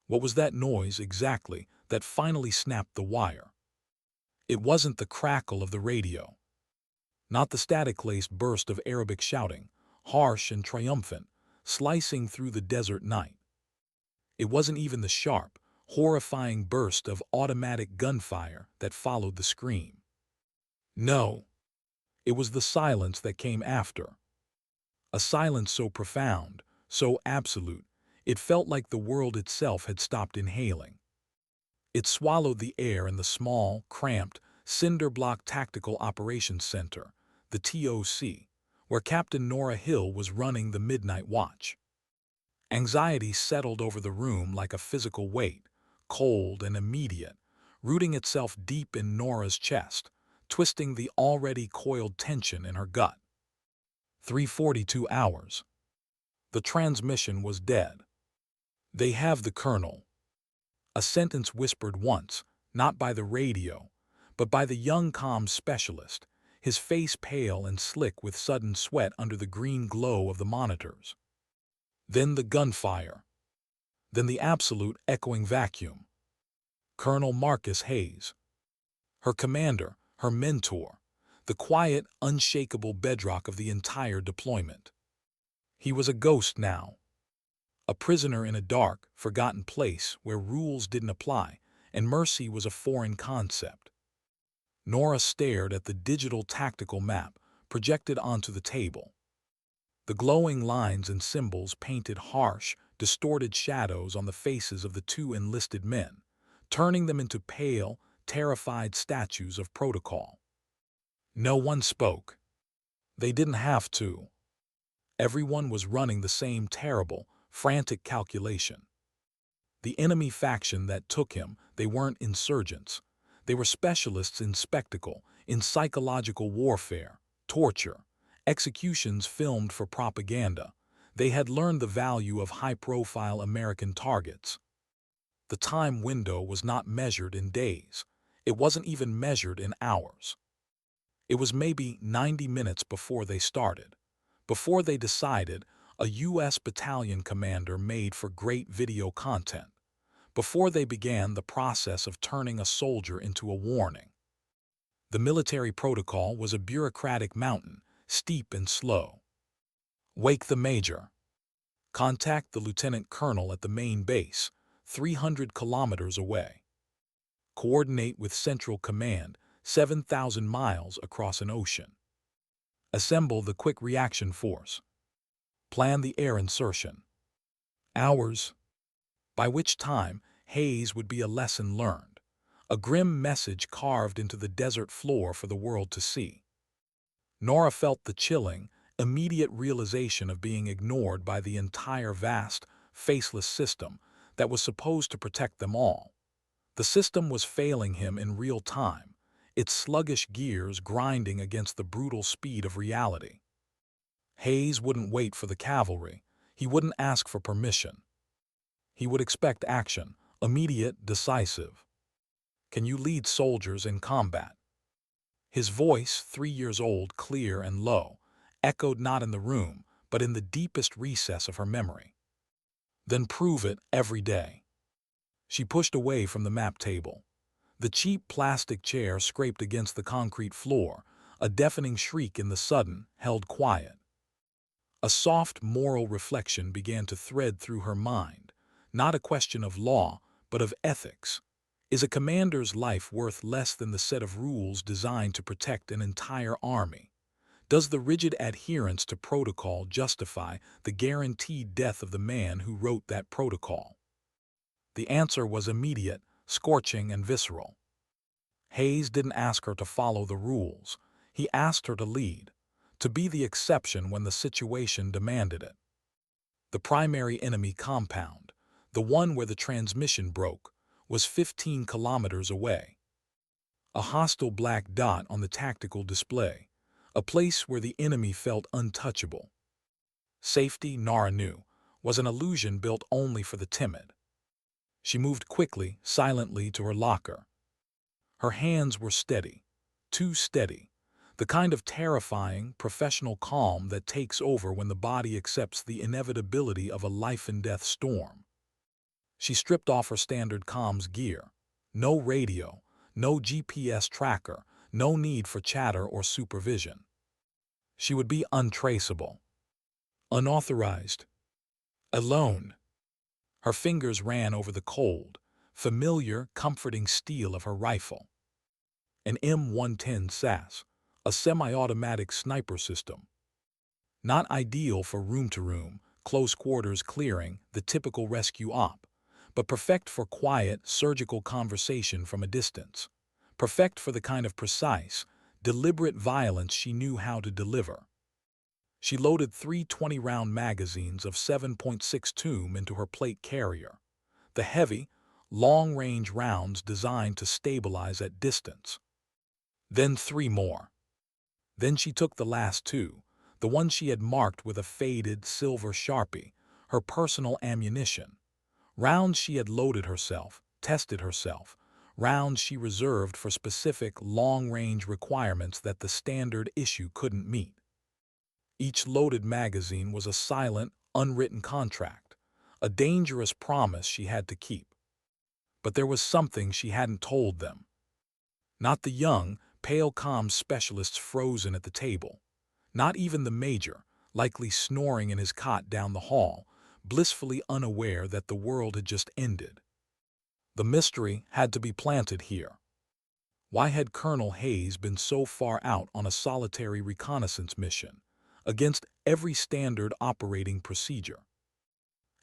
What was that noise exactly that finally snapped the wire? It wasn't the crackle of the radio, not the static-laced burst of Arabic shouting, harsh and triumphant, slicing through the desert night. It wasn't even the sharp, horrifying burst of automatic gunfire that followed the scream. No, it was the silence that came after. A silence so profound, so absolute, it felt like the world itself had stopped inhaling. It swallowed the air in the small, cramped, cinder-block Tactical Operations Center, the TOC, where Captain Norah Hill was running the midnight watch. Anxiety settled over the room like a physical weight, cold and immediate, rooting itself deep in Norah's chest, twisting the already coiled tension in her gut. 3:42 hours. The transmission was dead. "They have the colonel." A sentence whispered once, not by the radio, but by the young comms specialist, his face pale and slick with sudden sweat under the green glow of the monitors. Then the gunfire. Then the absolute echoing vacuum. Colonel Marcus Hayes. Her commander, her mentor, the quiet, unshakable bedrock of the entire deployment. He was a ghost now. A prisoner in a dark, forgotten place where rules didn't apply and mercy was a foreign concept. Norah stared at the digital tactical map projected onto the table. The glowing lines and symbols painted harsh, distorted shadows on the faces of the two enlisted men, turning them into pale, terrified statues of protocol. No one spoke. They didn't have to. Everyone was running the same terrible, frantic calculation. The enemy faction that took him, they weren't insurgents. They were specialists in spectacle, in psychological warfare, torture, executions filmed for propaganda. They had learned the value of high-profile American targets. The time window was not measured in days. It wasn't even measured in hours. It was maybe 90 minutes before they started, before they decided a U.S. battalion commander made for great video content, before they began the process of turning a soldier into a warning. The military protocol was a bureaucratic mountain, steep and slow. Wake the major. Contact the lieutenant colonel at the main base, 300 kilometers away. Coordinate with Central Command, 7,000 miles across an ocean. Assemble the quick reaction force. Plan the air insertion. Hours. By which time, Hayes would be a lesson learned, a grim message carved into the desert floor for the world to see. Norah felt the chilling, immediate realization of being ignored by the entire vast, faceless system that was supposed to protect them all. The system was failing him in real time, its sluggish gears grinding against the brutal speed of reality. Hayes wouldn't wait for the cavalry. He wouldn't ask for permission. He would expect action, immediate, decisive. Can you lead soldiers in combat? His voice, 3 years old, clear and low, echoed not in the room, but in the deepest recess of her memory. Then prove it every day. She pushed away from the map table. The cheap plastic chair scraped against the concrete floor, a deafening shriek in the sudden, held quiet. A soft moral reflection began to thread through her mind, not a question of law, but of ethics. Is a commander's life worth less than the set of rules designed to protect an entire army? Does the rigid adherence to protocol justify the guaranteed death of the man who wrote that protocol? The answer was immediate, scorching, and visceral. Hayes didn't ask her to follow the rules. He asked her to lead, to be the exception when the situation demanded it. The primary enemy compound, the one where the transmission broke, was 15 kilometers away. A hostile black dot on the tactical display, a place where the enemy felt untouchable. Safety, Norah knew, was an illusion built only for the timid. She moved quickly, silently to her locker. Her hands were steady, too steady, the kind of terrifying, professional calm that takes over when the body accepts the inevitability of a life-and-death storm. She stripped off her standard comms gear. No radio, no GPS tracker, no need for chatter or supervision. She would be untraceable, unauthorized, alone. Her fingers ran over the cold, familiar, comforting steel of her rifle. An M110 SAS, a semi-automatic sniper system. Not ideal for room-to-room, close-quarters clearing, the typical rescue op, but perfect for quiet, surgical conversation from a distance. Perfect for the kind of precise, deliberate violence she knew how to deliver. She loaded 3 20-round magazines of 7.62 into her plate carrier, the heavy, long-range rounds designed to stabilize at distance. Then 3 more. Then she took the last 2, the ones she had marked with a faded silver Sharpie, her personal ammunition. Rounds she had loaded herself, tested herself, rounds she reserved for specific long-range requirements that the standard issue couldn't meet. Each loaded magazine was a silent, unwritten contract, a dangerous promise she had to keep. But there was something she hadn't told them. Not the young, pale comms specialists frozen at the table. Not even the major, likely snoring in his cot down the hall, blissfully unaware that the world had just ended. The mystery had to be planted here. Why had Colonel Hayes been so far out on a solitary reconnaissance mission, against every standard operating procedure?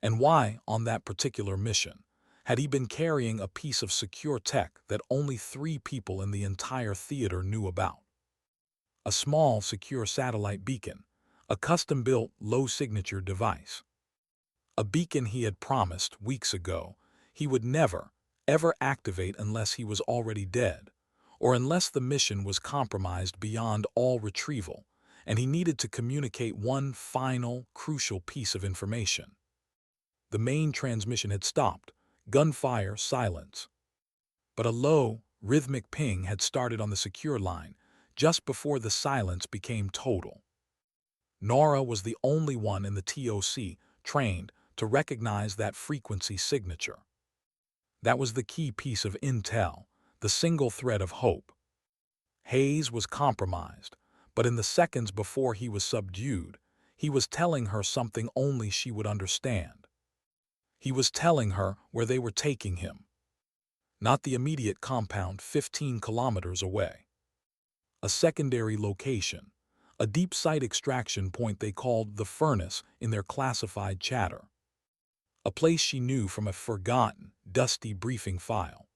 And why, on that particular mission, had he been carrying a piece of secure tech that only 3 people in the entire theater knew about? A small, secure satellite beacon, a custom-built, low-signature device. A beacon he had promised, weeks ago, he would never, ever activate unless he was already dead, or unless the mission was compromised beyond all retrieval, and he needed to communicate one final, crucial piece of information. The main transmission had stopped, gunfire, silence. But a low, rhythmic ping had started on the secure line, just before the silence became total. Norah was the only one in the TOC trained to recognize that frequency signature. That was the key piece of intel, the single thread of hope. Hayes was compromised, but in the seconds before he was subdued, he was telling her something only she would understand. He was telling her where they were taking him. Not the immediate compound 15 kilometers away. A secondary location, a deep site extraction point they called the furnace in their classified chatter. A place she knew from a forgotten, dusty briefing file.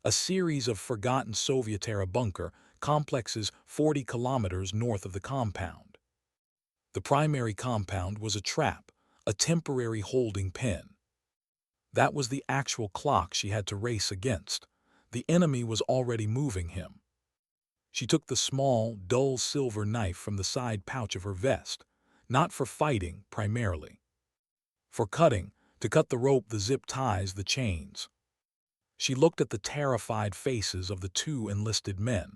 A series of forgotten Soviet-era bunker complexes 40 kilometers north of the compound. The primary compound was a trap, a temporary holding pen. That was the actual clock she had to race against. The enemy was already moving him. She took the small, dull silver knife from the side pouch of her vest, not for fighting, primarily. For cutting, to cut the rope, the zip ties, the chains. She looked at the terrified faces of the 2 enlisted men.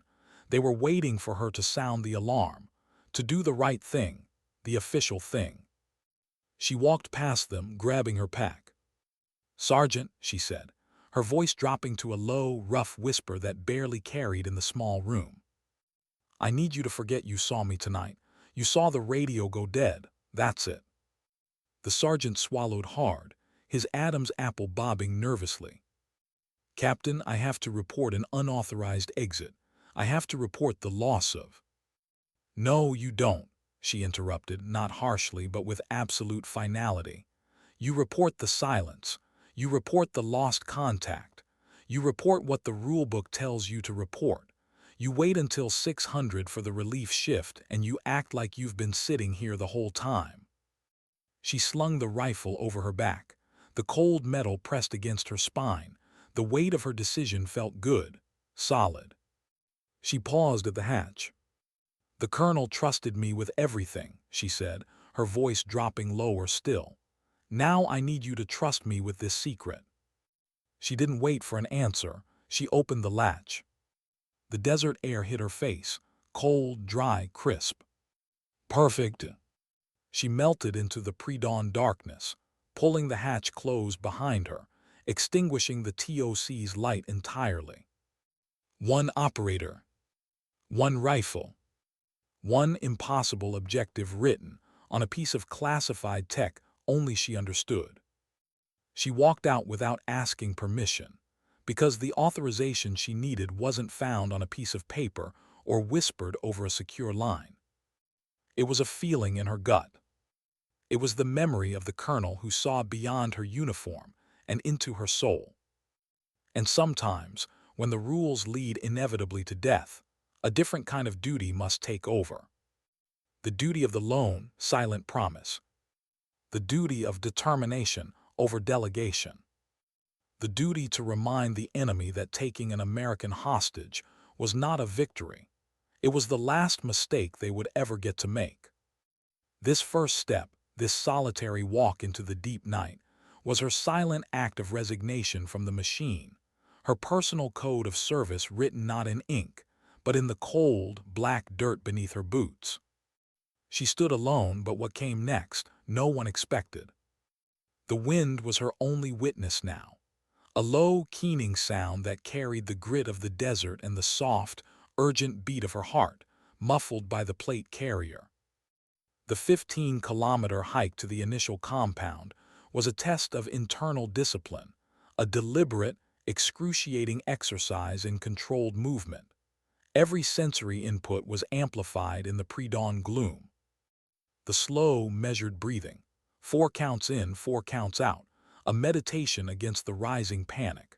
They were waiting for her to sound the alarm, to do the right thing, the official thing. She walked past them, grabbing her pack. "Sergeant," she said, her voice dropping to a low, rough whisper that barely carried in the small room. "I need you to forget you saw me tonight. You saw the radio go dead. That's it." The sergeant swallowed hard, his Adam's apple bobbing nervously. "Captain, I have to report an unauthorized exit. I have to report the loss of—" "No, you don't," she interrupted, not harshly but with absolute finality. "You report the silence. You report the lost contact. You report what the rulebook tells you to report. You wait until 600 for the relief shift and you act like you've been sitting here the whole time." She slung the rifle over her back, the cold metal pressed against her spine. The weight of her decision felt good, solid. She paused at the hatch. "The colonel trusted me with everything," she said, her voice dropping lower still. "Now I need you to trust me with this secret." She didn't wait for an answer. She opened the latch. The desert air hit her face, cold, dry, crisp. "Perfect." She melted into the pre-dawn darkness, pulling the hatch closed behind her, extinguishing the TOC's light entirely. One operator, one rifle, one impossible objective written on a piece of classified tech only she understood. She walked out without asking permission, because the authorization she needed wasn't found on a piece of paper or whispered over a secure line. It was a feeling in her gut. It was the memory of the colonel who saw beyond her uniform and into her soul. And sometimes, when the rules lead inevitably to death, a different kind of duty must take over. The duty of the lone, silent promise. The duty of determination over delegation. The duty to remind the enemy that taking an American hostage was not a victory. It was the last mistake they would ever get to make. This first step, this solitary walk into the deep night, was her silent act of resignation from the machine, her personal code of service written not in ink, but in the cold, black dirt beneath her boots. She stood alone, but what came next, no one expected. The wind was her only witness now, a low, keening sound that carried the grit of the desert and the soft, urgent beat of her heart, muffled by the plate carrier. The 15-kilometer hike to the initial compound was a test of internal discipline, a deliberate, excruciating exercise in controlled movement. Every sensory input was amplified in the pre-dawn gloom. The slow, measured breathing, 4 counts in, 4 counts out, a meditation against the rising panic.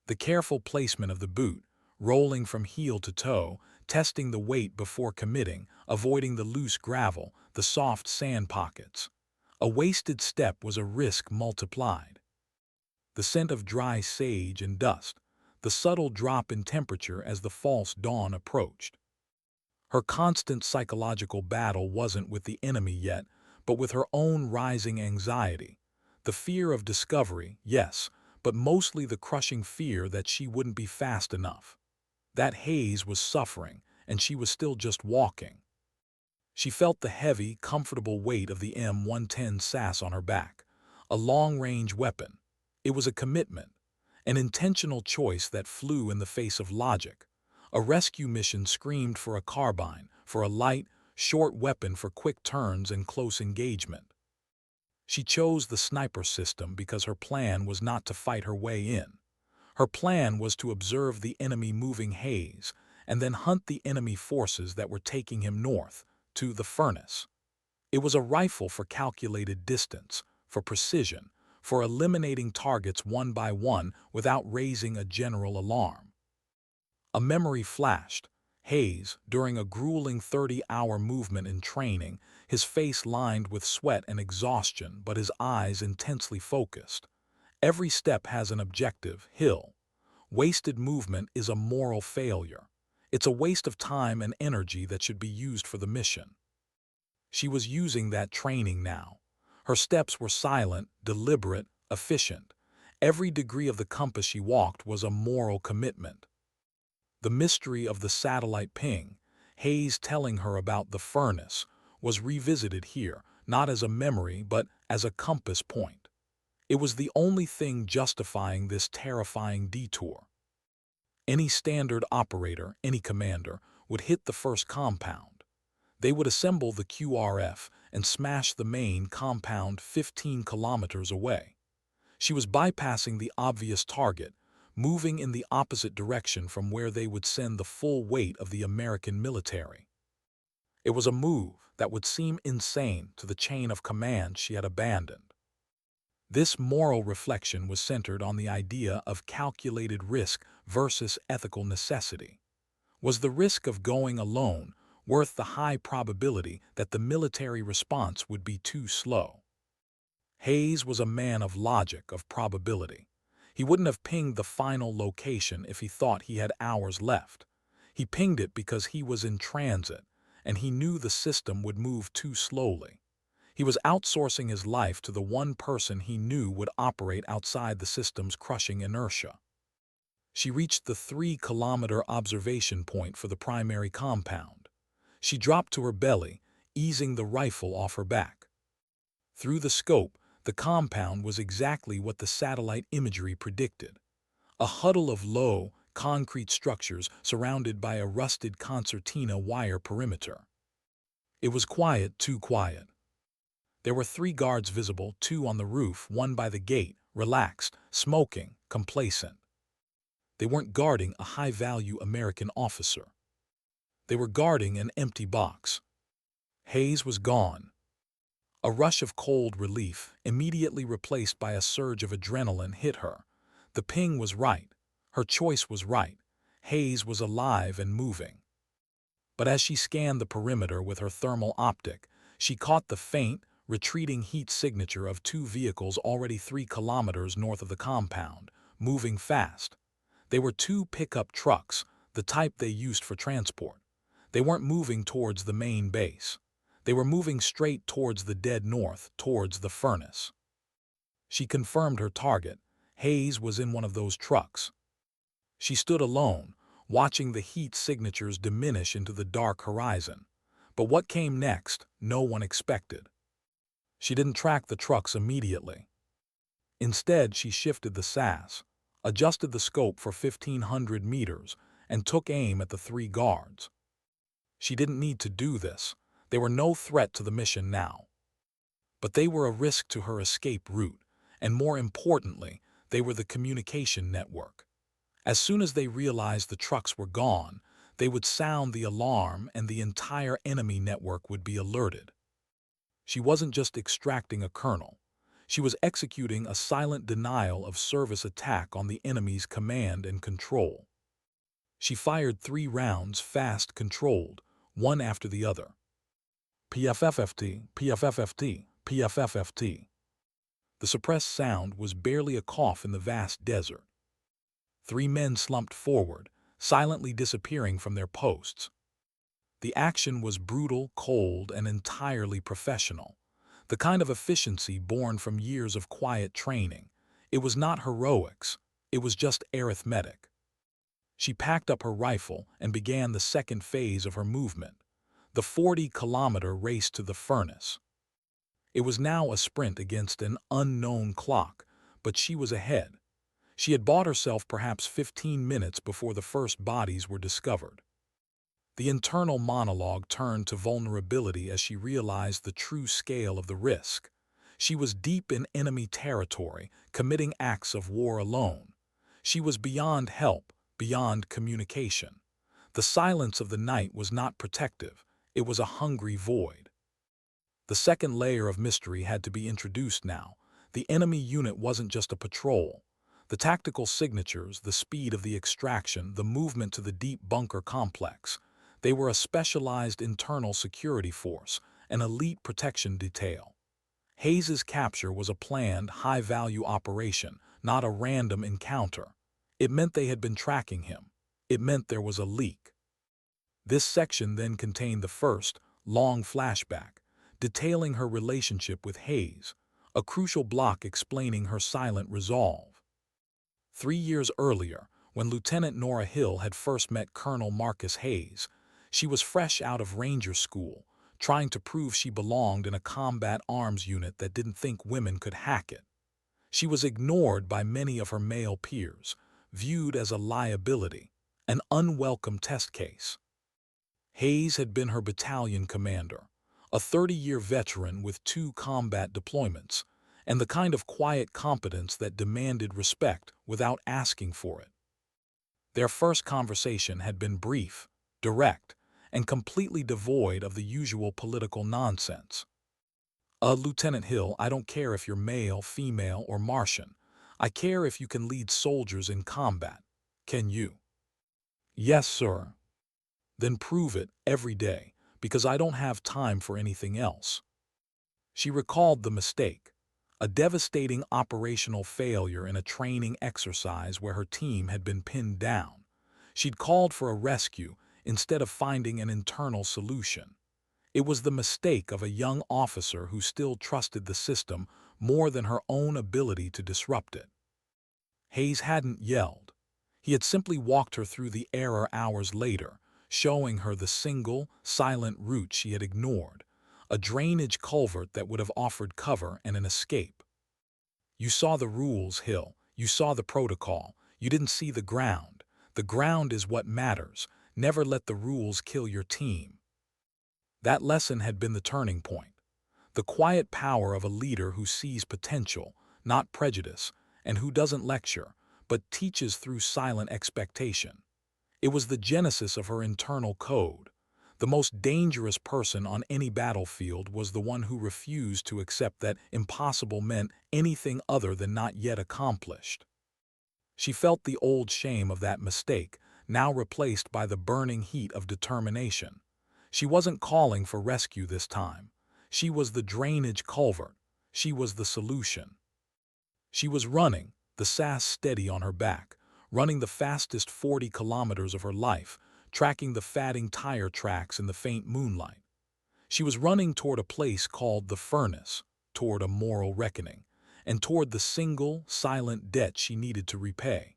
The careful placement of the boot, rolling from heel to toe, testing the weight before committing, avoiding the loose gravel, the soft sand pockets. A wasted step was a risk multiplied. The scent of dry sage and dust, the subtle drop in temperature as the false dawn approached. Her constant psychological battle wasn't with the enemy yet, but with her own rising anxiety. The fear of discovery, yes, but mostly the crushing fear that she wouldn't be fast enough. That haze was suffering, and she was still just walking. She felt the heavy, comfortable weight of the M110 SAS on her back, a long-range weapon. It was a commitment, an intentional choice that flew in the face of logic. A rescue mission screamed for a carbine, for a light, short weapon for quick turns and close engagement. She chose the sniper system because her plan was not to fight her way in. Her plan was to observe the enemy moving haze and then hunt the enemy forces that were taking him north, to the furnace. It was a rifle for calculated distance, for precision, for eliminating targets one by one without raising a general alarm. A memory flashed. Hayes, during a grueling 30-hour movement in training, his face lined with sweat and exhaustion, but his eyes intensely focused. Every step has an objective, Hill. Wasted movement is a moral failure. It's a waste of time and energy that should be used for the mission. She was using that training now. Her steps were silent, deliberate, efficient. Every degree of the compass she walked was a moral commitment. The mystery of the satellite ping, Hayes telling her about the furnace, was revisited here, not as a memory but as a compass point. It was the only thing justifying this terrifying detour. Any standard operator, any commander, would hit the first compound. They would assemble the QRF and smash the main compound 15 kilometers away. She was bypassing the obvious target, moving in the opposite direction from where they would send the full weight of the American military. It was a move that would seem insane to the chain of command she had abandoned. This moral reflection was centered on the idea of calculated risk versus ethical necessity. Was the risk of going alone worth the high probability that the military response would be too slow? Hayes was a man of logic, of probability. He wouldn't have pinged the final location if he thought he had hours left. He pinged it because he was in transit, and he knew the system would move too slowly. He was outsourcing his life to the one person he knew would operate outside the system's crushing inertia. She reached the 3-kilometer observation point for the primary compound. She dropped to her belly, easing the rifle off her back. Through the scope, The compound was exactly what the satellite imagery predicted. A huddle of low, concrete structures surrounded by a rusted concertina wire perimeter. It was quiet, too quiet. There were 3 guards visible, 2 on the roof, 1 by the gate, relaxed, smoking, complacent. They weren't guarding a high-value American officer. They were guarding an empty box. Hayes was gone. A rush of cold relief, immediately replaced by a surge of adrenaline, hit her. The ping was right. Her choice was right. Hayes was alive and moving. But as she scanned the perimeter with her thermal optic, she caught the faint, retreating heat signature of 2 vehicles already 3 kilometers north of the compound, moving fast. They were 2 pickup trucks, the type they used for transport. They weren't moving towards the main base. They were moving straight towards the dead north, towards the furnace. She confirmed her target. Hayes was in one of those trucks. She stood alone, watching the heat signatures diminish into the dark horizon. But what came next, no one expected. She didn't track the trucks immediately. Instead, she shifted the SAS, adjusted the scope for 1,500 meters, and took aim at the 3 guards. She didn't need to do this. They were no threat to the mission now. But they were a risk to her escape route, and more importantly, they were the communication network. As soon as they realized the trucks were gone, they would sound the alarm and the entire enemy network would be alerted. She wasn't just extracting a kernel. She was executing a silent denial of service attack on the enemy's command and control. She fired 3 rounds, fast, controlled, one after the other. PFFFT, PFFFT, PFFFT. The suppressed sound was barely a cough in the vast desert. 3 men slumped forward, silently disappearing from their posts. The action was brutal, cold, and entirely professional, the kind of efficiency born from years of quiet training. It was not heroics, it was just arithmetic. She packed up her rifle and began the second phase of her movement, the 40-kilometer race to the furnace. It was now a sprint against an unknown clock, but she was ahead. She had bought herself perhaps 15 minutes before the first bodies were discovered. The internal monologue turned to vulnerability as she realized the true scale of the risk. She was deep in enemy territory, committing acts of war alone. She was beyond help, beyond communication. The silence of the night was not protective. It was a hungry void. The second layer of mystery had to be introduced now. The enemy unit wasn't just a patrol. The tactical signatures, the speed of the extraction, the movement to the deep bunker complex, they were a specialized internal security force, an elite protection detail. Hayes's capture was a planned, high-value operation, not a random encounter. It meant they had been tracking him. It meant there was a leak. This section then contained the first, long flashback, detailing her relationship with Hayes, a crucial block explaining her silent resolve. 3 years earlier, when Lieutenant Norah Hill had first met Colonel Marcus Hayes, she was fresh out of Ranger School, trying to prove she belonged in a combat arms unit that didn't think women could hack it. She was ignored by many of her male peers, viewed as a liability, an unwelcome test case. Hayes had been her battalion commander, a 30-year veteran with 2 combat deployments, and the kind of quiet competence that demanded respect without asking for it. Their first conversation had been brief, direct, and completely devoid of the usual political nonsense. Lieutenant Hill, I don't care if you're male, female, or Martian. I care if you can lead soldiers in combat. Can you? Yes, sir. Then prove it every day, because I don't have time for anything else. She recalled the mistake, a devastating operational failure in a training exercise where her team had been pinned down. She'd called for a rescue instead of finding an internal solution. It was the mistake of a young officer who still trusted the system more than her own ability to disrupt it. Hayes hadn't yelled. He had simply walked her through the error hours later, showing her the single, silent route she had ignored, a drainage culvert that would have offered cover and an escape. You saw the rules, Hill. You saw the protocol. You didn't see the ground. The ground is what matters. Never let the rules kill your team. That lesson had been the turning point. The quiet power of a leader who sees potential, not prejudice, and who doesn't lecture, but teaches through silent expectation. It was the genesis of her internal code. The most dangerous person on any battlefield was the one who refused to accept that impossible meant anything other than not yet accomplished. She felt the old shame of that mistake, now replaced by the burning heat of determination. She wasn't calling for rescue this time. She was the drainage culvert. She was the solution. She was running, the sass steady on her back, running the fastest 40 kilometers of her life, tracking the fatting tire tracks in the faint moonlight. She was running toward a place called the furnace, toward a moral reckoning, and toward the single, silent debt she needed to repay.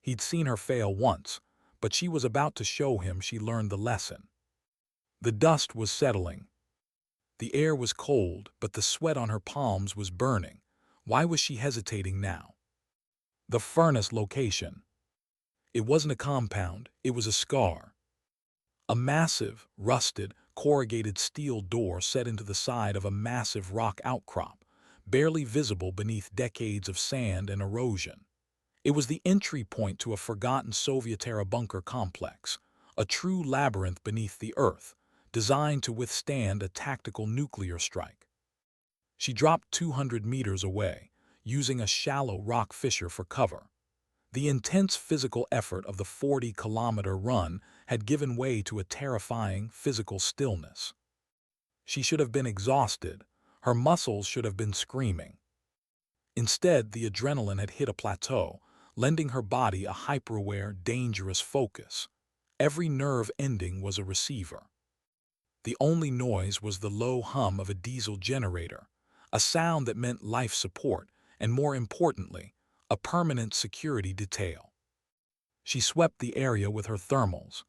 He'd seen her fail once, but she was about to show him she learned the lesson. The dust was settling. The air was cold, but the sweat on her palms was burning. Why was she hesitating now? The furnace location. It wasn't a compound, it was a scar. A massive, rusted, corrugated steel door set into the side of a massive rock outcrop, barely visible beneath decades of sand and erosion. It was the entry point to a forgotten Soviet-era bunker complex, a true labyrinth beneath the earth, designed to withstand a tactical nuclear strike. She dropped 200 meters away, using a shallow rock fissure for cover. The intense physical effort of the 40-kilometer run had given way to a terrifying physical stillness. She should have been exhausted. Her muscles should have been screaming. Instead, the adrenaline had hit a plateau, lending her body a hyper-aware, dangerous focus. Every nerve ending was a receiver. The only noise was the low hum of a diesel generator, a sound that meant life support, and more importantly, a permanent security detail. She swept the area with her thermals.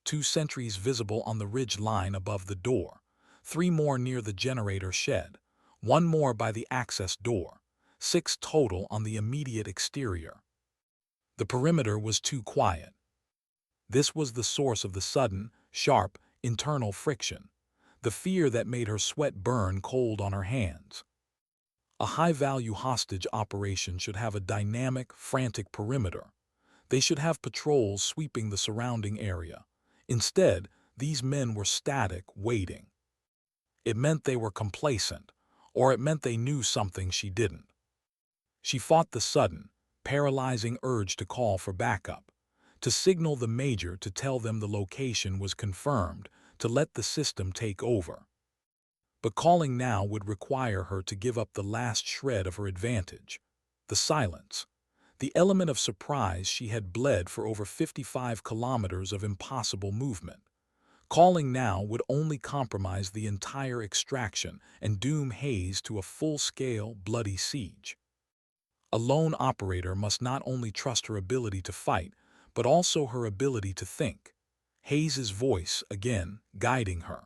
2 sentries visible on the ridge line above the door, 3 more near the generator shed, 1 more by the access door, 6 total on the immediate exterior. The perimeter was too quiet. This was the source of the sudden, sharp, internal friction, the fear that made her sweat burn cold on her hands. A high-value hostage operation should have a dynamic, frantic perimeter. They should have patrols sweeping the surrounding area. Instead, these men were static, waiting. It meant they were complacent, or it meant they knew something she didn't. She fought the sudden, paralyzing urge to call for backup, to signal the major to tell them the location was confirmed, to let the system take over. But calling now would require her to give up the last shred of her advantage, the silence, the element of surprise she had bled for over 55 kilometers of impossible movement. Calling now would only compromise the entire extraction and doom Hayes to a full-scale, bloody siege. A lone operator must not only trust her ability to fight, but also her ability to think. Hayes's voice, again, guiding her.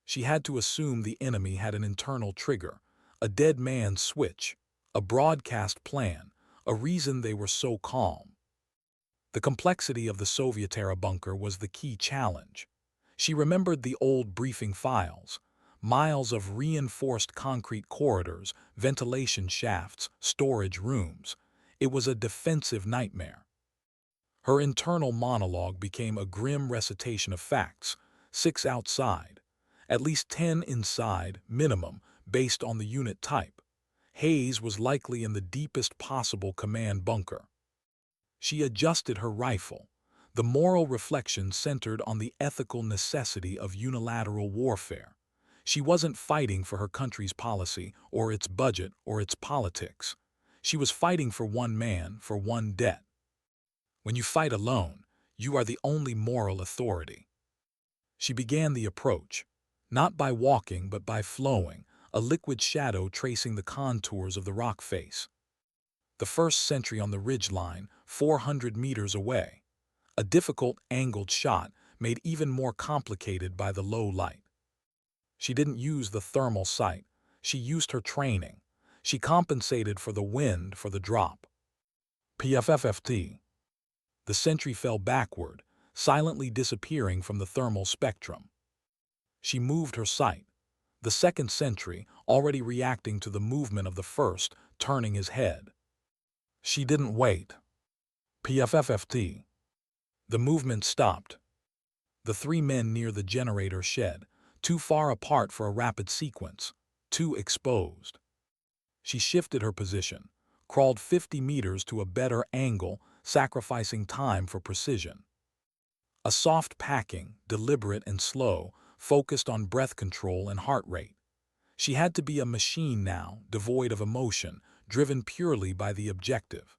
She had to assume the enemy had an internal trigger, a dead man's switch, a broadcast plan, a reason they were so calm. The complexity of the Soviet-era bunker was the key challenge. She remembered the old briefing files, miles of reinforced concrete corridors, ventilation shafts, storage rooms. It was a defensive nightmare. Her internal monologue became a grim recitation of facts, 6 outside, at least 10 inside, minimum, based on the unit type. Hayes was likely in the deepest possible command bunker. She adjusted her rifle. The moral reflection centered on the ethical necessity of unilateral warfare. She wasn't fighting for her country's policy, or its budget, or its politics. She was fighting for one man, for one debt. When you fight alone, you are the only moral authority. She began the approach, not by walking but by flowing, a liquid shadow tracing the contours of the rock face. The first sentry on the ridgeline, 400 meters away. A difficult, angled shot made even more complicated by the low light. She didn't use the thermal sight. She used her training. She compensated for the wind for the drop. PFFFT. The sentry fell backward, silently disappearing from the thermal spectrum. She moved her sight, the second sentry already reacting to the movement of the first, turning his head. She didn't wait. PFFFT. The movement stopped. The three men near the generator shed, too far apart for a rapid sequence, too exposed. She shifted her position, crawled 50 meters to a better angle, sacrificing time for precision. A soft packing, deliberate and slow, focused on breath control and heart rate. She had to be a machine now, devoid of emotion, driven purely by the objective.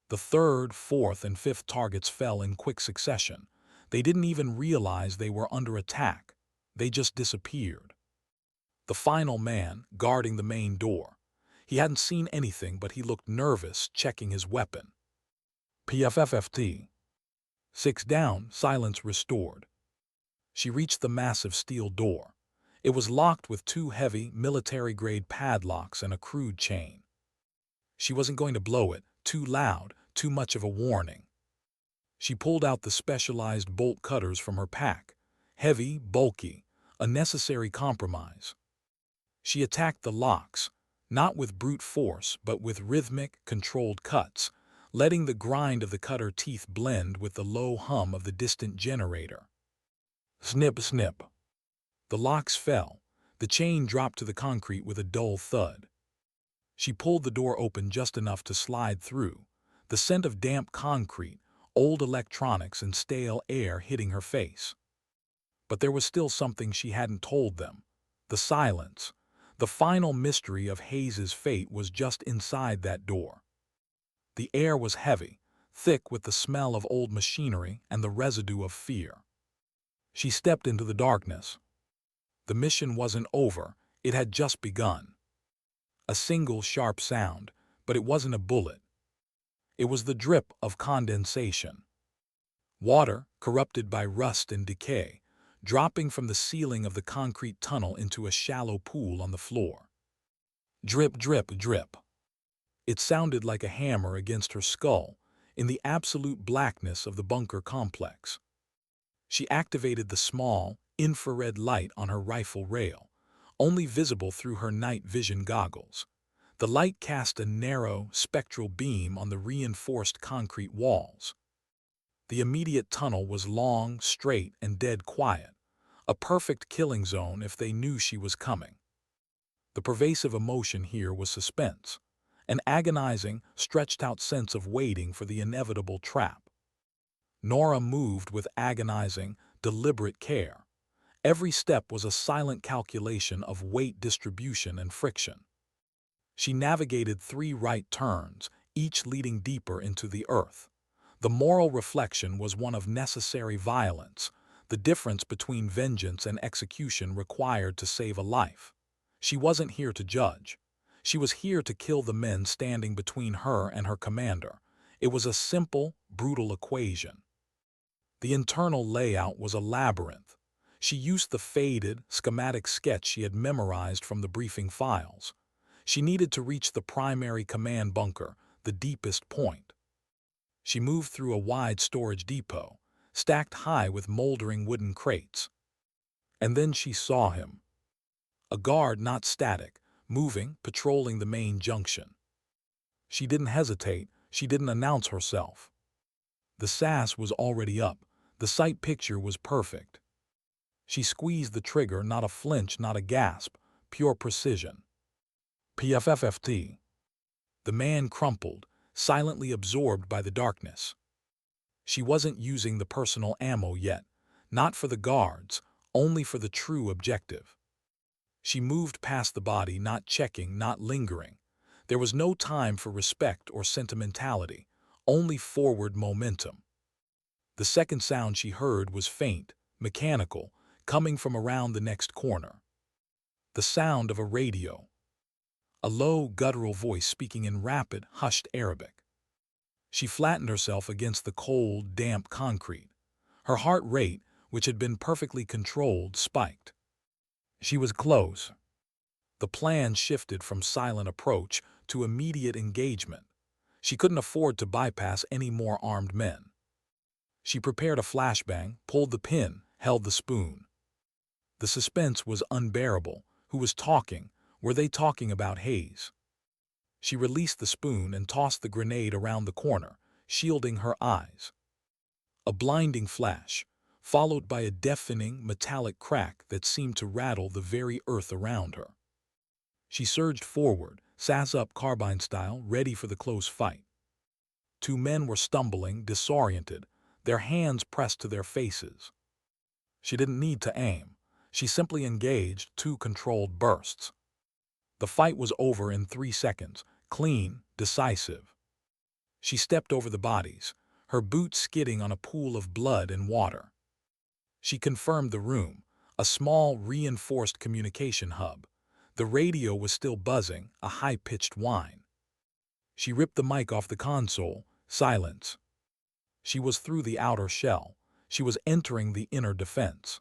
The third, fourth, and fifth targets fell in quick succession. They didn't even realize they were under attack. They just disappeared. The final man, guarding the main door. He hadn't seen anything, but he looked nervous, checking his weapon. PFFFT. 6 down, silence restored. She reached the massive steel door. It was locked with 2 heavy, military-grade padlocks and a crude chain. She wasn't going to blow it, too loud, too much of a warning. She pulled out the specialized bolt cutters from her pack. Heavy, bulky, a necessary compromise. She attacked the locks, not with brute force, but with rhythmic, controlled cuts, letting the grind of the cutter teeth blend with the low hum of the distant generator. Snip, snip. The locks fell. The chain dropped to the concrete with a dull thud. She pulled the door open just enough to slide through, the scent of damp concrete, old electronics, and stale air hitting her face. But there was still something she hadn't told them. The silence. The final mystery of Hayes's fate was just inside that door. The air was heavy, thick with the smell of old machinery and the residue of fear. She stepped into the darkness. The mission wasn't over, it had just begun. A single sharp sound, but it wasn't a bullet. It was the drip of condensation. Water, corrupted by rust and decay, dropping from the ceiling of the concrete tunnel into a shallow pool on the floor. Drip, drip, drip. It sounded like a hammer against her skull, in the absolute blackness of the bunker complex. She activated the small, infrared light on her rifle rail, only visible through her night vision goggles. The light cast a narrow, spectral beam on the reinforced concrete walls. The immediate tunnel was long, straight, and dead quiet, a perfect killing zone if they knew she was coming. The pervasive emotion here was suspense, an agonizing, stretched-out sense of waiting for the inevitable trap. Norah moved with agonizing, deliberate care. Every step was a silent calculation of weight distribution and friction. She navigated 3 right turns, each leading deeper into the earth. The moral reflection was one of necessary violence, the difference between vengeance and execution required to save a life. She wasn't here to judge. She was here to kill the men standing between her and her commander. It was a simple, brutal equation. The internal layout was a labyrinth. She used the faded, schematic sketch she had memorized from the briefing files. She needed to reach the primary command bunker, the deepest point. She moved through a wide storage depot, stacked high with moldering wooden crates. And then she saw him. A guard not static, moving, patrolling the main junction. She didn't hesitate, she didn't announce herself. The SAS was already up, the sight picture was perfect. She squeezed the trigger, not a flinch, not a gasp, pure precision. PFFFT. The man crumpled, silently absorbed by the darkness. She wasn't using the personal ammo yet, not for the guards, only for the true objective. She moved past the body, not checking, not lingering. There was no time for respect or sentimentality, only forward momentum. The second sound she heard was faint, mechanical, coming from around the next corner. The sound of a radio. A low, guttural voice speaking in rapid, hushed Arabic. She flattened herself against the cold, damp concrete. Her heart rate, which had been perfectly controlled, spiked. She was close. The plan shifted from silent approach to immediate engagement. She couldn't afford to bypass any more armed men. She prepared a flashbang, pulled the pin, held the spoon. The suspense was unbearable. Who was talking? Were they talking about Hayes? She released the spoon and tossed the grenade around the corner, shielding her eyes. A blinding flash, followed by a deafening, metallic crack that seemed to rattle the very earth around her. She surged forward, sass up carbine style, ready for the close fight. Two men were stumbling, disoriented, their hands pressed to their faces. She didn't need to aim. She simply engaged two controlled bursts. The fight was over in 3 seconds, clean, decisive. She stepped over the bodies, her boots skidding on a pool of blood and water. She confirmed the room, a small, reinforced communication hub. The radio was still buzzing, a high-pitched whine. She ripped the mic off the console. Silence. She was through the outer shell. She was entering the inner defense.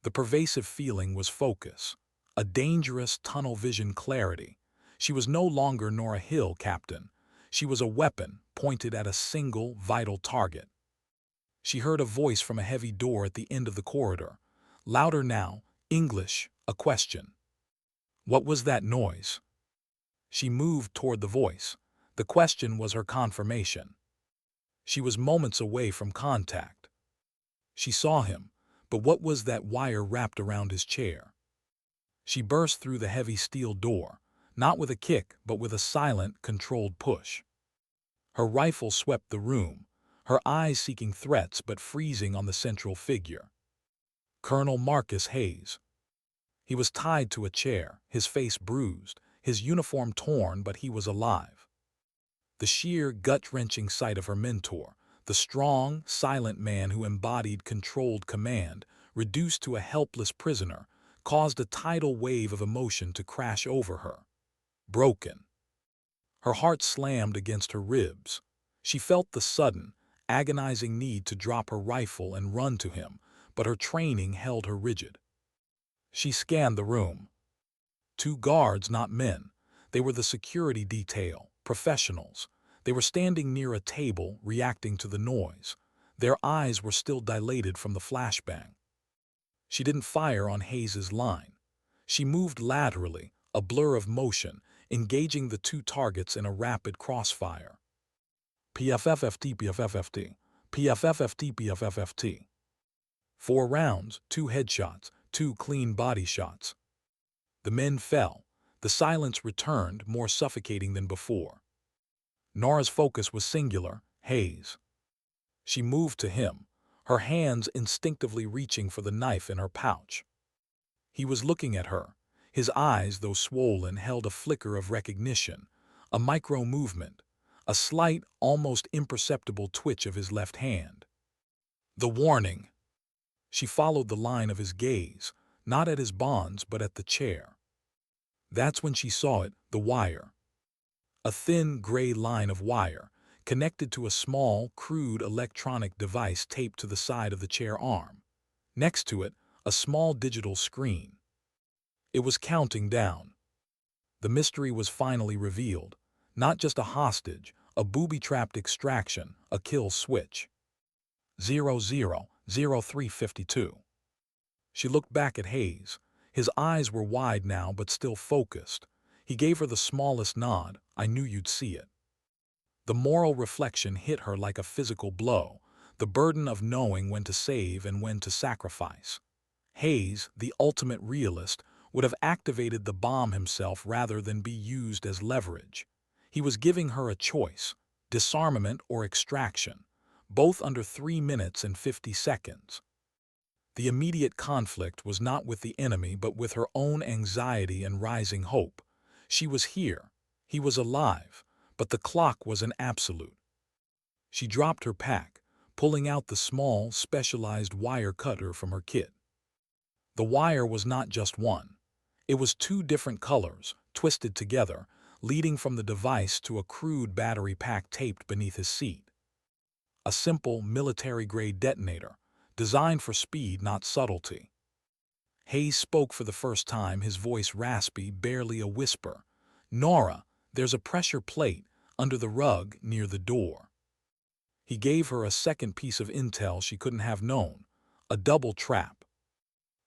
The pervasive feeling was focus, a dangerous tunnel vision clarity. She was no longer Norah Hill, Captain. She was a weapon pointed at a single, vital target. She heard a voice from a heavy door at the end of the corridor. Louder now, English, a question. What was that noise? She moved toward the voice. The question was her confirmation. She was moments away from contact. She saw him, but what was that wire wrapped around his chair? She burst through the heavy steel door, not with a kick, but with a silent, controlled push. Her rifle swept the room, her eyes seeking threats but freezing on the central figure. Colonel Marcus Hayes. He was tied to a chair, his face bruised, his uniform torn, but he was alive. The sheer, gut-wrenching sight of her mentor, the strong, silent man who embodied controlled command, reduced to a helpless prisoner, caused a tidal wave of emotion to crash over her. Broken. Her heart slammed against her ribs. She felt the sudden, agonizing need to drop her rifle and run to him, but her training held her rigid. She scanned the room. 2 guards, not men. They were the security detail, professionals. They were standing near a table, reacting to the noise. Their eyes were still dilated from the flashbang. She didn't fire on Hayes's line. She moved laterally, a blur of motion, engaging the 2 targets in a rapid crossfire. PFFFT, PFFFT, PFFFT, PFFFT. 4 rounds, 2 headshots, 2 clean body shots. The men fell. The silence returned, more suffocating than before. Norah's focus was singular, Hayes. She moved to him, her hands instinctively reaching for the knife in her pouch. He was looking at her. His eyes, though swollen, held a flicker of recognition, a micro-movement, a slight, almost imperceptible twitch of his left hand. The warning. She followed the line of his gaze, not at his bonds but at the chair. That's when she saw it, the wire. A thin, gray line of wire, connected to a small, crude electronic device taped to the side of the chair arm. Next to it, a small digital screen. It was counting down. The mystery was finally revealed. Not just a hostage, a booby-trapped extraction, a kill switch. 000352. She looked back at Hayes. His eyes were wide now but still focused. He gave her the smallest nod. I knew you'd see it. The moral reflection hit her like a physical blow, the burden of knowing when to save and when to sacrifice. Hayes, the ultimate realist, would have activated the bomb himself rather than be used as leverage. He was giving her a choice, disarmament or extraction, both under 3 minutes and 50 seconds. The immediate conflict was not with the enemy but with her own anxiety and rising hope. She was here, he was alive, but the clock was an absolute. She dropped her pack, pulling out the small, specialized wire cutter from her kit. The wire was not just one. It was 2 different colors, twisted together, leading from the device to a crude battery pack taped beneath his seat. A simple, military-grade detonator, designed for speed, not subtlety. Hayes spoke for the first time, his voice raspy, barely a whisper. "Norah, there's a pressure plate under the rug near the door." He gave her a second piece of intel she couldn't have known, a double trap.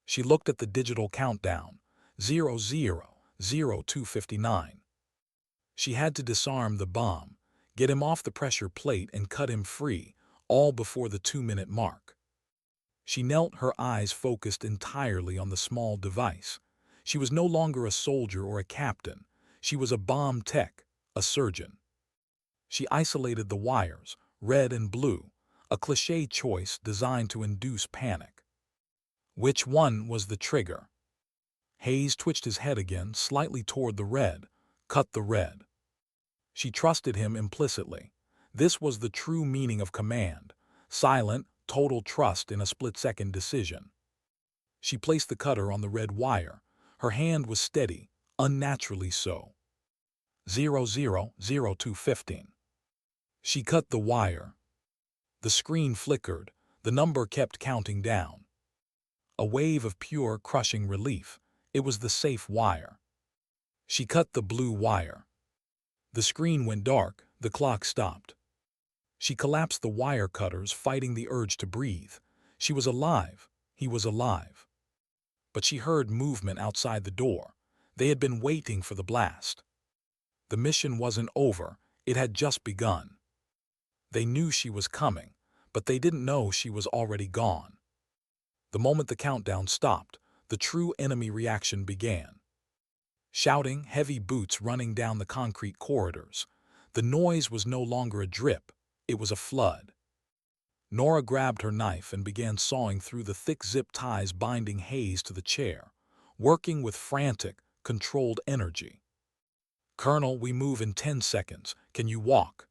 She looked at the digital countdown, 000259. She had to disarm the bomb, get him off the pressure plate and cut him free, all before the 2-minute mark. She knelt, her eyes focused entirely on the small device. She was no longer a soldier or a captain. She was a bomb tech, a surgeon. She isolated the wires, red and blue, a cliché choice designed to induce panic. Which one was the trigger? Hayes twitched his head again, slightly toward the red. Cut the red. She trusted him implicitly. This was the true meaning of command. Silent, total trust in a split-second decision. She placed the cutter on the red wire. Her hand was steady, unnaturally so. 000215. She cut the wire. The screen flickered. The number kept counting down. A wave of pure, crushing relief. It was the safe wire. She cut the blue wire. The screen went dark. The clock stopped. She collapsed the wire cutters, fighting the urge to breathe. She was alive. He was alive. But she heard movement outside the door. They had been waiting for the blast. The mission wasn't over. It had just begun. They knew she was coming, but they didn't know she was already gone. The moment the countdown stopped, the true enemy reaction began. Shouting, heavy boots running down the concrete corridors. The noise was no longer a drip, it was a flood. Norah grabbed her knife and began sawing through the thick zip ties binding Hayes to the chair, working with frantic, controlled energy. "Colonel, we move in 10 seconds. Can you walk?"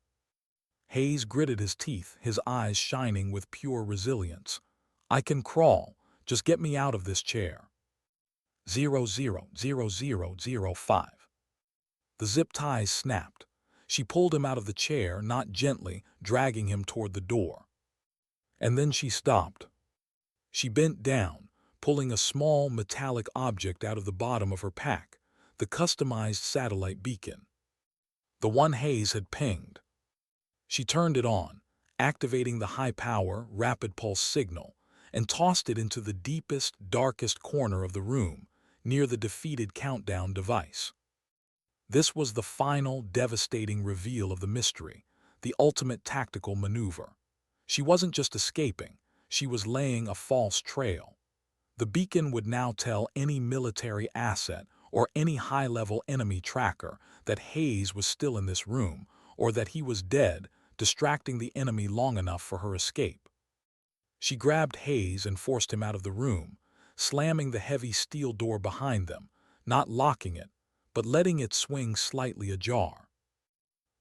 Hayes gritted his teeth, his eyes shining with pure resilience. "I can crawl. Just get me out of this chair." 000005. The zip ties snapped. She pulled him out of the chair, not gently, dragging him toward the door. And then she stopped. She bent down, pulling a small metallic object out of the bottom of her pack, the customized satellite beacon. The one Hayes had pinged. She turned it on, activating the high-power, rapid-pulse signal, and tossed it into the deepest, darkest corner of the room, near the defeated countdown device. This was the final, devastating reveal of the mystery, the ultimate tactical maneuver. She wasn't just escaping, she was laying a false trail. The beacon would now tell any military asset or any high-level enemy tracker that Hayes was still in this room, or that he was dead, distracting the enemy long enough for her escape. She grabbed Hayes and forced him out of the room, slamming the heavy steel door behind them, not locking it, but letting it swing slightly ajar.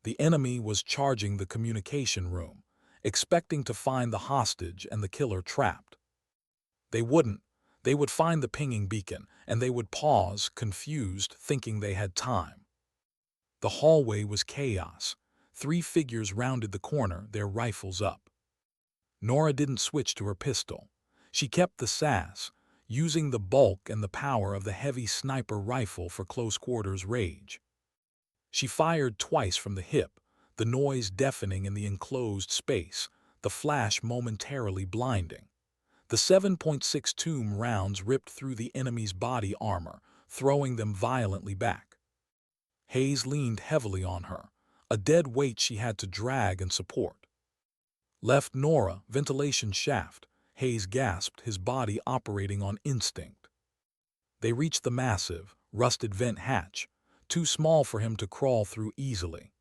The enemy was charging the communication room, expecting to find the hostage and the killer trapped. They wouldn't. They would find the pinging beacon, and they would pause, confused, thinking they had time. The hallway was chaos. 3 figures rounded the corner, their rifles up. Norah didn't switch to her pistol. She kept the SAS, using the bulk and the power of the heavy sniper rifle for close-quarters rage. She fired twice from the hip, the noise deafening in the enclosed space, the flash momentarily blinding. The 7.62 rounds ripped through the enemy's body armor, throwing them violently back. Hayes leaned heavily on her, a dead weight she had to drag and support. "Left Norah, ventilation shaft," Hayes gasped, his body operating on instinct. They reached the massive, rusted vent hatch, too small for him to crawl through easily.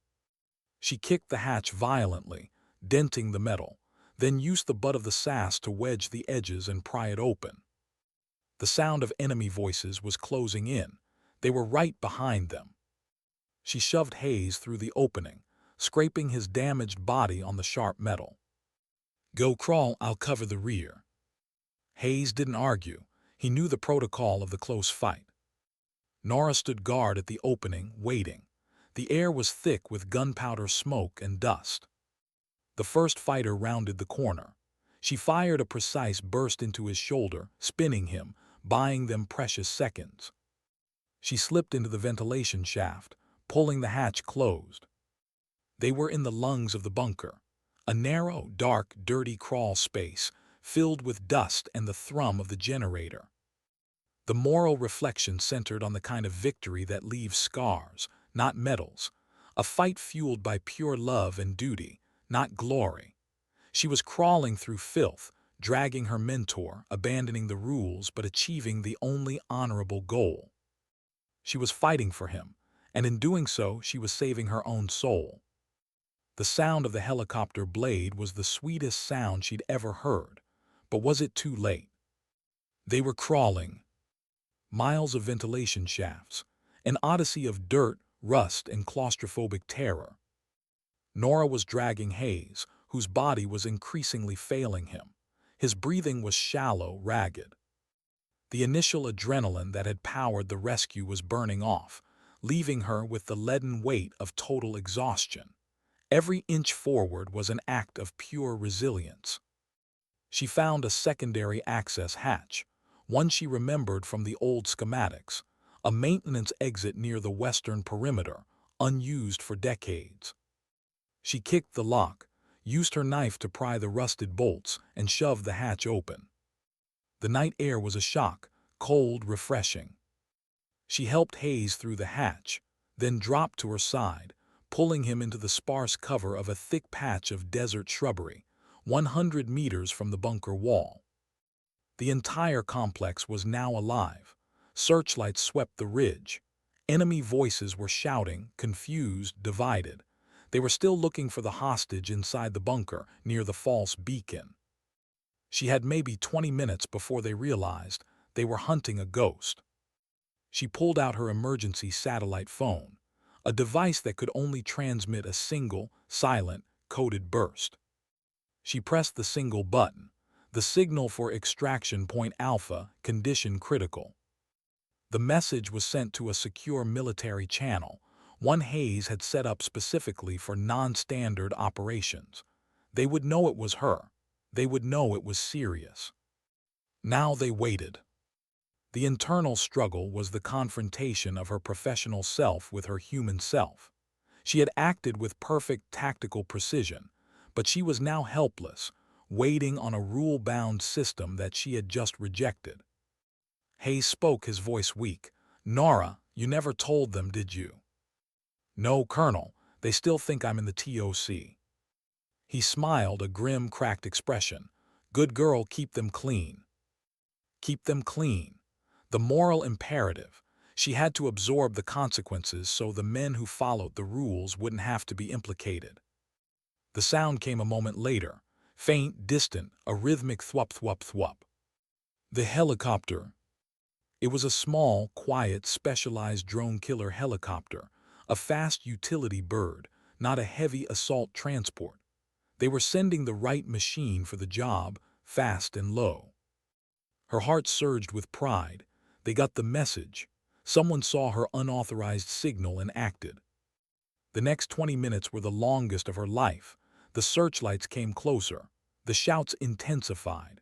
She kicked the hatch violently, denting the metal, then used the butt of the SAS to wedge the edges and pry it open. The sound of enemy voices was closing in. They were right behind them. She shoved Hayes through the opening, scraping his damaged body on the sharp metal. "Go crawl, I'll cover the rear." Hayes didn't argue. He knew the protocol of the close fight. Norah stood guard at the opening, waiting. The air was thick with gunpowder smoke and dust. The first fighter rounded the corner. She fired a precise burst into his shoulder, spinning him, buying them precious seconds. She slipped into the ventilation shaft, pulling the hatch closed. They were in the lungs of the bunker, a narrow, dark, dirty crawl space filled with dust and the thrum of the generator. The moral reflection centered on the kind of victory that leaves scars, not medals, a fight fueled by pure love and duty, not glory. She was crawling through filth, dragging her mentor, abandoning the rules but achieving the only honorable goal. She was fighting for him, and in doing so she was saving her own soul. The sound of the helicopter blade was the sweetest sound she'd ever heard, but was it too late? They were crawling. Miles of ventilation shafts, an odyssey of dirt, rust, and claustrophobic terror. Norah was dragging Hayes, whose body was increasingly failing him. His breathing was shallow, ragged. The initial adrenaline that had powered the rescue was burning off, leaving her with the leaden weight of total exhaustion. Every inch forward was an act of pure resilience. She found a secondary access hatch, one she remembered from the old schematics, a maintenance exit near the western perimeter, unused for decades. She kicked the lock, used her knife to pry the rusted bolts, and shoved the hatch open. The night air was a shock, cold, refreshing. She helped Hayes through the hatch, then dropped to her side, pulling him into the sparse cover of a thick patch of desert shrubbery, 100 meters from the bunker wall. The entire complex was now alive. Searchlights swept the ridge. Enemy voices were shouting, confused, divided. They were still looking for the hostage inside the bunker, near the false beacon. She had maybe 20 minutes before they realized they were hunting a ghost. She pulled out her emergency satellite phone, a device that could only transmit a single, silent, coded burst. She pressed the single button, the signal for extraction point alpha, condition critical. The message was sent to a secure military channel, one Hayes had set up specifically for non-standard operations. They would know it was her. They would know it was serious. Now they waited. The internal struggle was the confrontation of her professional self with her human self. She had acted with perfect tactical precision, but she was now helpless, waiting on a rule-bound system that she had just rejected. Hayes spoke, his voice weak. "Norah, you never told them, did you?" "No, Colonel. They still think I'm in the TOC." He smiled, a grim, cracked expression. "Good girl, keep them clean." Keep them clean. The moral imperative. She had to absorb the consequences so the men who followed the rules wouldn't have to be implicated. The sound came a moment later, faint, distant, a rhythmic thwup thwup thwup. The helicopter. It was a small, quiet, specialized drone killer helicopter, a fast utility bird, not a heavy assault transport. They were sending the right machine for the job, fast and low. Her heart surged with pride. They got the message. Someone saw her unauthorized signal and acted. The next 20 minutes were the longest of her life. The searchlights came closer. The shouts intensified.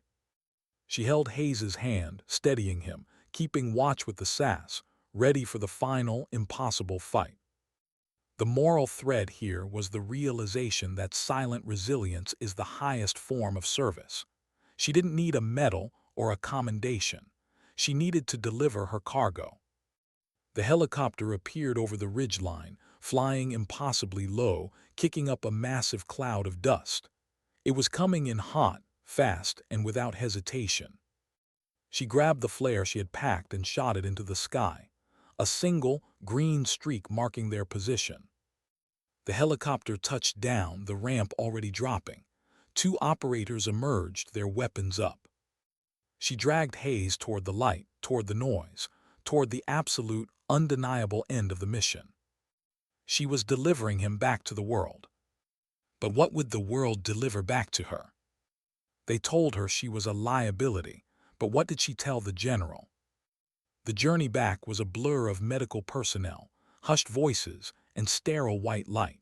She held Hayes's hand, steadying him, keeping watch with the sass, ready for the final, impossible fight. The moral thread here was the realization that silent resilience is the highest form of service. She didn't need a medal or a commendation. She needed to deliver her cargo. The helicopter appeared over the ridgeline, flying impossibly low, kicking up a massive cloud of dust. It was coming in hot, fast, and without hesitation. She grabbed the flare she had packed and shot it into the sky, a single, green streak marking their position. The helicopter touched down, the ramp already dropping. 2 operators emerged, their weapons up. She dragged Hayes toward the light, toward the noise, toward the absolute, undeniable end of the mission. She was delivering him back to the world. But what would the world deliver back to her? They told her she was a liability, but what did she tell the general? The journey back was a blur of medical personnel, hushed voices, and sterile white light.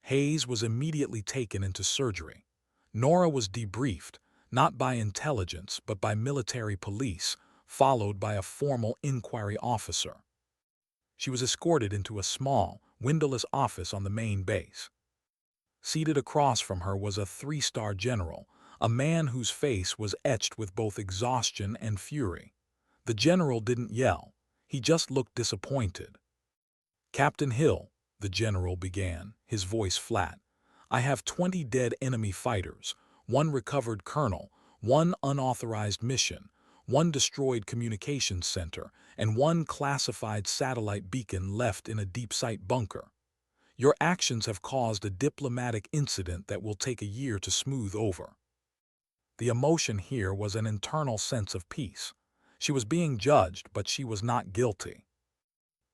Hayes was immediately taken into surgery. Norah was debriefed, not by intelligence but by military police, followed by a formal inquiry officer. She was escorted into a small, windowless office on the main base. Seated across from her was a three-star general, a man whose face was etched with both exhaustion and fury. The general didn't yell. He just looked disappointed. "Captain Hill," the general began, his voice flat, "I have 20 dead enemy fighters, 1 recovered colonel, 1 unauthorized mission, 1 destroyed communications center, and 1 classified satellite beacon left in a deep site bunker. Your actions have caused a diplomatic incident that will take a year to smooth over." The emotion here was an internal sense of peace. She was being judged, but she was not guilty.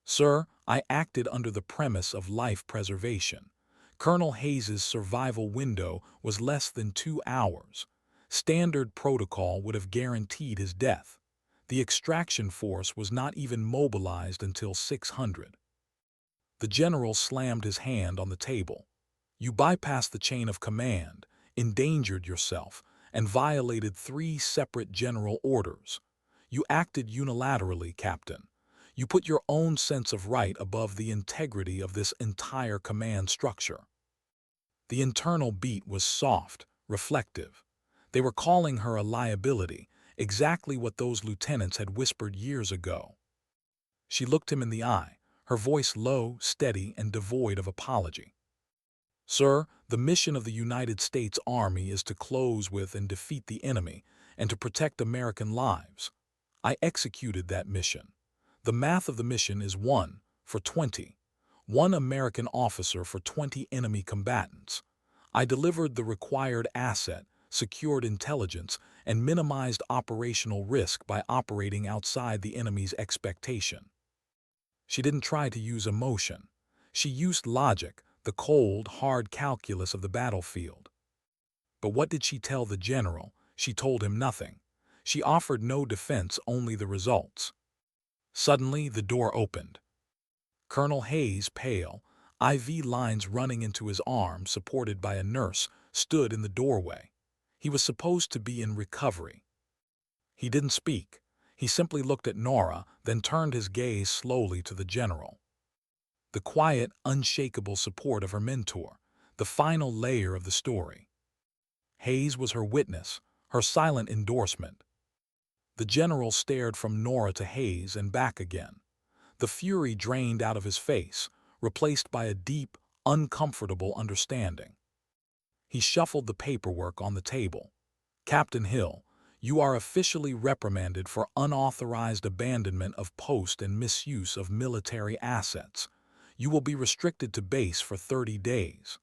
"Sir, I acted under the premise of life preservation. Colonel Hayes's survival window was less than 2 hours. Standard protocol would have guaranteed his death. The extraction force was not even mobilized until 600. The general slammed his hand on the table. "You bypassed the chain of command, endangered yourself, and violated 3 separate general orders. You acted unilaterally, Captain. You put your own sense of right above the integrity of this entire command structure." The internal beat was soft, reflective. They were calling her a liability, exactly what those lieutenants had whispered years ago. She looked him in the eye, her voice low, steady, and devoid of apology. "Sir, the mission of the United States Army is to close with and defeat the enemy and to protect American lives. I executed that mission. The math of the mission is 1 for 20. 1 American officer for 20 enemy combatants. I delivered the required asset, secured intelligence, and minimized operational risk by operating outside the enemy's expectation." She didn't try to use emotion. She used logic, the cold, hard calculus of the battlefield. But what did she tell the general? She told him nothing. She offered no defense, only the results. Suddenly, the door opened. Colonel Hayes, pale, IV lines running into his arm, supported by a nurse, stood in the doorway. He was supposed to be in recovery. He didn't speak. He simply looked at Norah, then turned his gaze slowly to the general. The quiet, unshakable support of her mentor, the final layer of the story. Hayes was her witness, her silent endorsement. The general stared from Norah to Hayes and back again. The fury drained out of his face, replaced by a deep, uncomfortable understanding. He shuffled the paperwork on the table. "Captain Hill, you are officially reprimanded for unauthorized abandonment of post and misuse of military assets. You will be restricted to base for 30 days.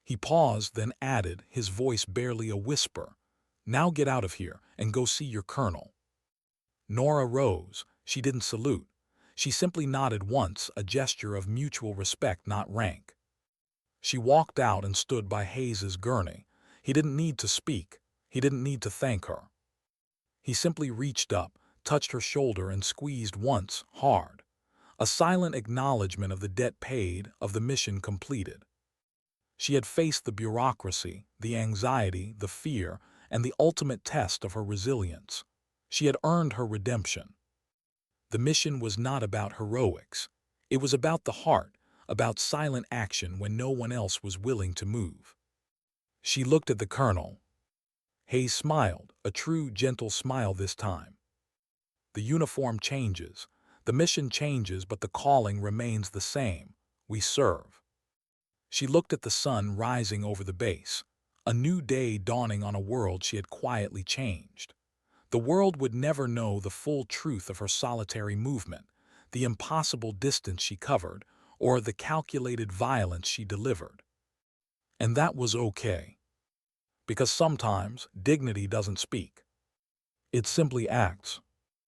He paused, then added, his voice barely a whisper, "Now get out of here and go see your colonel." Norah rose. She didn't salute. She simply nodded once, a gesture of mutual respect, not rank. She walked out and stood by Hayes's gurney. He didn't need to speak. He didn't need to thank her. He simply reached up, touched her shoulder, and squeezed once, hard. A silent acknowledgment of the debt paid, of the mission completed. She had faced the bureaucracy, the anxiety, the fear, and the ultimate test of her resilience. She had earned her redemption. The mission was not about heroics. It was about the heart, about silent action when no one else was willing to move. She looked at the colonel. Hayes smiled, a true, gentle smile this time. "The uniform changes, the mission changes, but the calling remains the same. We serve." She looked at the sun rising over the base, a new day dawning on a world she had quietly changed. The world would never know the full truth of her solitary movement, the impossible distance she covered, or the calculated violence she delivered. And that was okay. Because sometimes dignity doesn't speak. It simply acts.